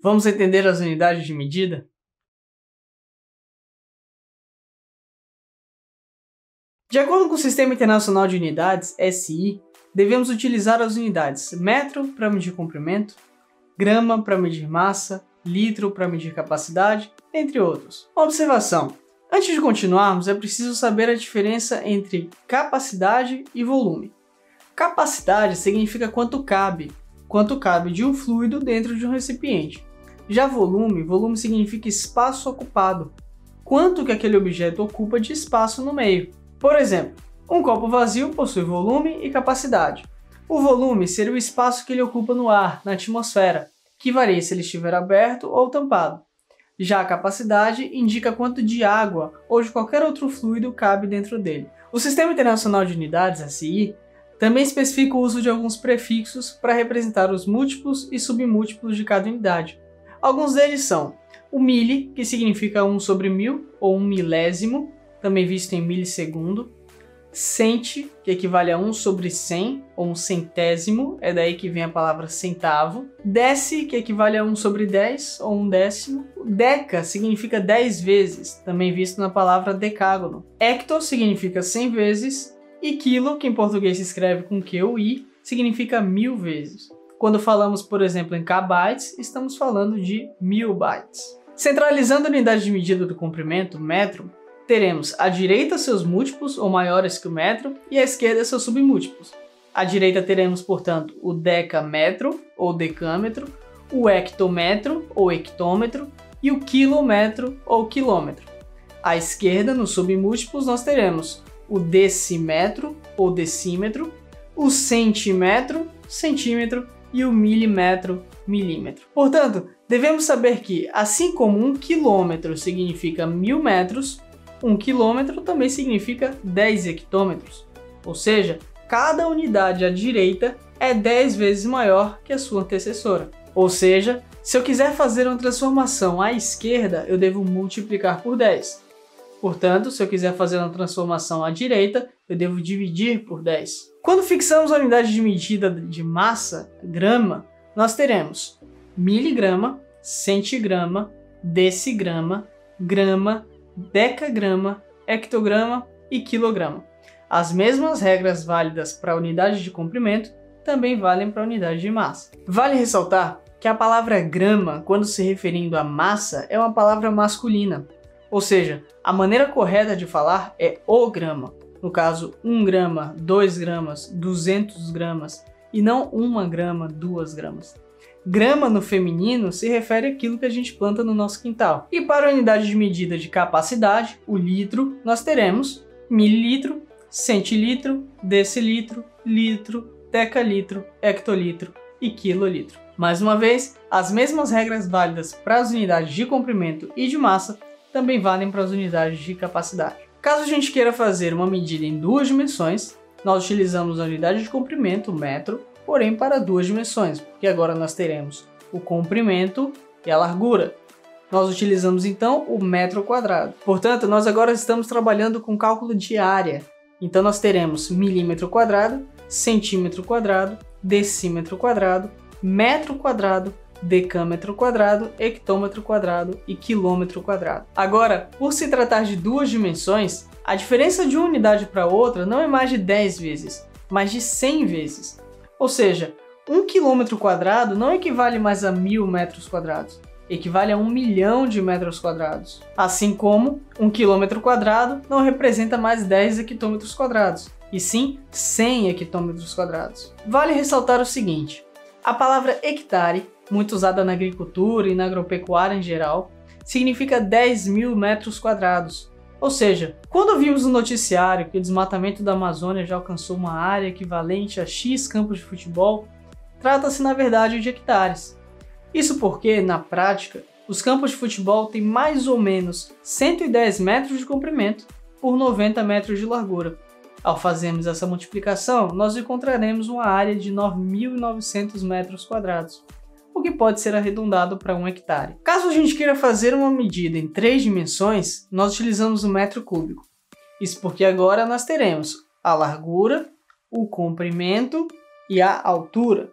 Vamos entender as unidades de medida? De acordo com o Sistema Internacional de Unidades, SI, devemos utilizar as unidades metro para medir comprimento, grama para medir massa, litro para medir capacidade, entre outros. Uma observação: antes de continuarmos, é preciso saber a diferença entre capacidade e volume. Capacidade significa quanto cabe de um fluido dentro de um recipiente. Já volume significa espaço ocupado, quanto que aquele objeto ocupa de espaço no meio. Por exemplo, um copo vazio possui volume e capacidade. O volume seria o espaço que ele ocupa no ar, na atmosfera, que varia se ele estiver aberto ou tampado. Já a capacidade indica quanto de água ou de qualquer outro fluido cabe dentro dele. O Sistema Internacional de Unidades, SI, também especifica o uso de alguns prefixos para representar os múltiplos e submúltiplos de cada unidade. Alguns deles são o mili, que significa 1/1000 ou 1 milésimo, também visto em milissegundo. Centi, que equivale a 1/100 ou 1 centésimo, é daí que vem a palavra centavo. Deci, que equivale a 1/10 ou 1 décimo. Deca significa 10 vezes, também visto na palavra decágono. Hecto significa 100 vezes. E quilo, que em português se escreve com Q ou I, significa 1000 vezes. Quando falamos, por exemplo, em kbytes, estamos falando de 1000 bytes. Centralizando a unidade de medida do comprimento, metro, teremos à direita seus múltiplos, ou maiores que o metro, e à esquerda seus submúltiplos. À direita teremos, portanto, o decammetro, ou decâmetro, o hectômetro, ou hectômetro, e o quilômetro, ou quilômetro. À esquerda, nos submúltiplos, nós teremos o decímetro, ou decímetro, o centímetro, centímetro, e o milímetro, milímetro. Portanto, devemos saber que, assim como 1 quilômetro significa 1000 metros, 1 quilômetro também significa 10 hectômetros, ou seja, cada unidade à direita é 10 vezes maior que a sua antecessora. Ou seja, se eu quiser fazer uma transformação à esquerda, eu devo multiplicar por 10. Portanto, se eu quiser fazer uma transformação à direita, eu devo dividir por 10. Quando fixamos a unidade de medida de massa, grama, nós teremos miligrama, centigrama, decigrama, grama, decagrama, hectograma e quilograma. As mesmas regras válidas para a unidade de comprimento também valem para a unidade de massa. Vale ressaltar que a palavra grama, quando se referindo à massa, é uma palavra masculina, ou seja, a maneira correta de falar é o grama. No caso, 1 grama, 2 gramas, 200 gramas, e não 1 grama, 2 gramas. Grama no feminino se refere àquilo que a gente planta no nosso quintal. E para a unidade de medida de capacidade, o litro, nós teremos mililitro, centilitro, decilitro, litro, decalitro, hectolitro e quilolitro. Mais uma vez, as mesmas regras válidas para as unidades de comprimento e de massa também valem para as unidades de capacidade. Caso a gente queira fazer uma medida em 2 dimensões, nós utilizamos a unidade de comprimento, o metro, porém para 2 dimensões, porque agora nós teremos o comprimento e a largura. Nós utilizamos então o metro quadrado. Portanto, nós agora estamos trabalhando com cálculo de área. Então nós teremos milímetro quadrado, centímetro quadrado, decímetro quadrado, metro quadrado, decâmetro quadrado, hectômetro quadrado e quilômetro quadrado. Agora, por se tratar de 2 dimensões, a diferença de uma unidade para outra não é mais de 10 vezes, mas de 100 vezes. Ou seja, 1 quilômetro quadrado não equivale mais a 1000 metros quadrados, equivale a 1 milhão de metros quadrados. Assim como 1 quilômetro quadrado não representa mais 10 hectômetros quadrados, e sim 100 hectômetros quadrados. Vale ressaltar o seguinte: a palavra hectare, muito usada na agricultura e na agropecuária em geral, significa 10.000 metros quadrados. Ou seja, quando vimos no noticiário que o desmatamento da Amazônia já alcançou uma área equivalente a X campos de futebol, trata-se na verdade de hectares. Isso porque, na prática, os campos de futebol têm mais ou menos 110 metros de comprimento por 90 metros de largura. Ao fazermos essa multiplicação, nós encontraremos uma área de 9.900 metros quadrados, o que pode ser arredondado para 1 hectare. Caso a gente queira fazer uma medida em 3 dimensões, nós utilizamos o metro cúbico. Isso porque agora nós teremos a largura, o comprimento e a altura.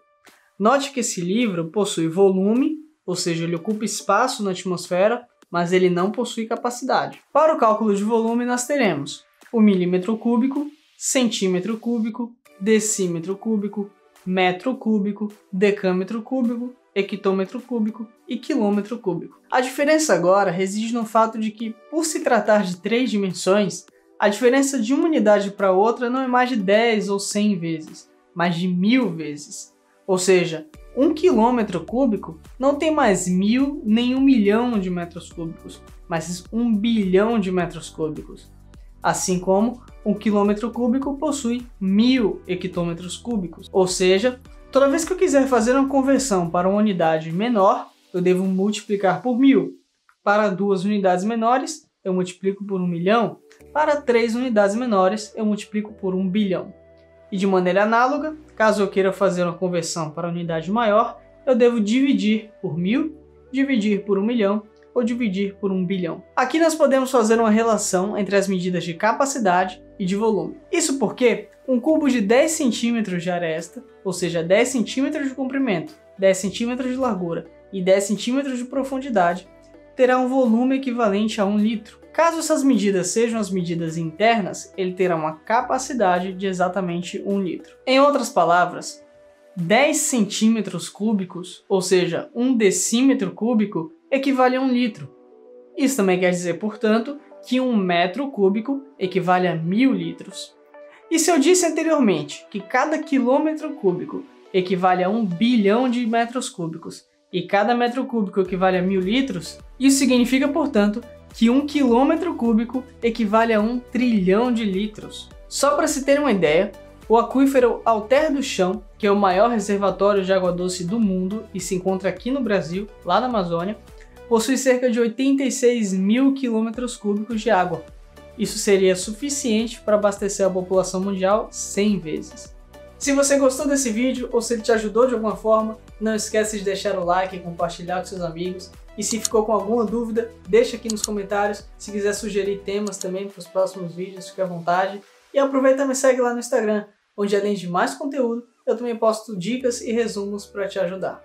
Note que esse livro possui volume, ou seja, ele ocupa espaço na atmosfera, mas ele não possui capacidade. Para o cálculo de volume, nós teremos o milímetro cúbico, centímetro cúbico, decímetro cúbico, metro cúbico, decâmetro cúbico, hectômetro cúbico e quilômetro cúbico. A diferença agora reside no fato de que, por se tratar de 3 dimensões, a diferença de uma unidade para outra não é mais de 10 ou 100 vezes, mas de 1000 vezes. Ou seja, 1 quilômetro cúbico não tem mais 1000 nem 1 milhão de metros cúbicos, mas 1 bilhão de metros cúbicos. Assim como 1 quilômetro cúbico possui 1000 hectômetros cúbicos. Ou seja, toda vez que eu quiser fazer uma conversão para uma unidade menor, eu devo multiplicar por 1000. Para 2 unidades menores, eu multiplico por 1 milhão. Para 3 unidades menores, eu multiplico por 1 bilhão. E de maneira análoga, caso eu queira fazer uma conversão para unidade maior, eu devo dividir por 1000, dividir por 1 milhão ou dividir por 1 bilhão. Aqui nós podemos fazer uma relação entre as medidas de capacidade e de volume. Isso porque um cubo de 10 centímetros de aresta, ou seja, 10 centímetros de comprimento, 10 centímetros de largura e 10 centímetros de profundidade, terá um volume equivalente a 1 litro. Caso essas medidas sejam as medidas internas, ele terá uma capacidade de exatamente 1 litro. Em outras palavras, 10 centímetros cúbicos, ou seja, 1 decímetro cúbico, equivale a 1 litro. Isso também quer dizer, portanto, que 1 metro cúbico equivale a 1000 litros. E se eu disse anteriormente que cada quilômetro cúbico equivale a 1 bilhão de metros cúbicos e cada metro cúbico equivale a 1000 litros, isso significa, portanto, que 1 quilômetro cúbico equivale a 1 trilhão de litros. Só para se ter uma ideia, o aquífero Alter do Chão, que é o maior reservatório de água doce do mundo e se encontra aqui no Brasil, lá na Amazônia, possui cerca de 86 mil quilômetros cúbicos de água. Isso seria suficiente para abastecer a população mundial 100 vezes. Se você gostou desse vídeo ou se ele te ajudou de alguma forma, não esqueça de deixar o like e compartilhar com seus amigos. E se ficou com alguma dúvida, deixa aqui nos comentários. Se quiser sugerir temas também para os próximos vídeos, fique à vontade. E aproveita e me segue lá no Instagram, onde além de mais conteúdo, eu também posto dicas e resumos para te ajudar.